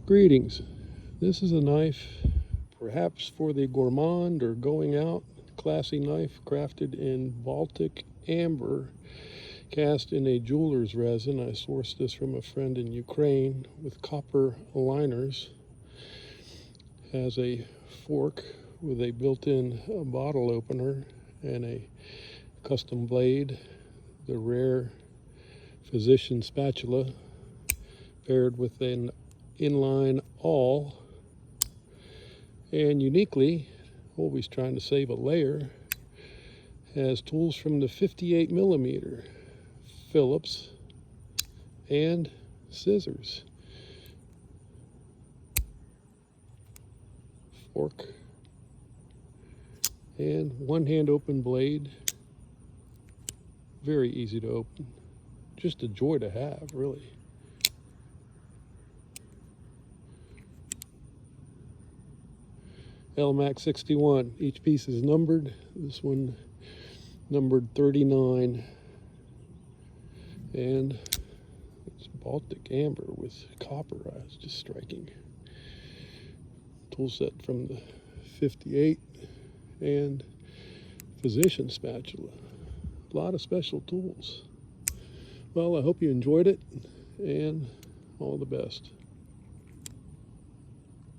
Greetings. This is a knife perhaps for the Gourmand or going out. Classy knife crafted in Baltic Amber, cast in a jeweler's resin. I sourced this from a friend in Ukraine with copper liners. Has a fork with a built-in bottle opener and a custom blade, the rare physician spatula, paired with an inline awl, and uniquely, always trying to save a layer, has tools from the 58mm Phillips and scissors, fork, and one-hand open blade. Very easy to open, just a joy to have, really. Elmax 61. Each piece is numbered. This one numbered 39. And it's Baltic Amber with copper. I was just striking. Tool set from the 58 and physician spatula. A lot of special tools. Well, I hope you enjoyed it, and all the best.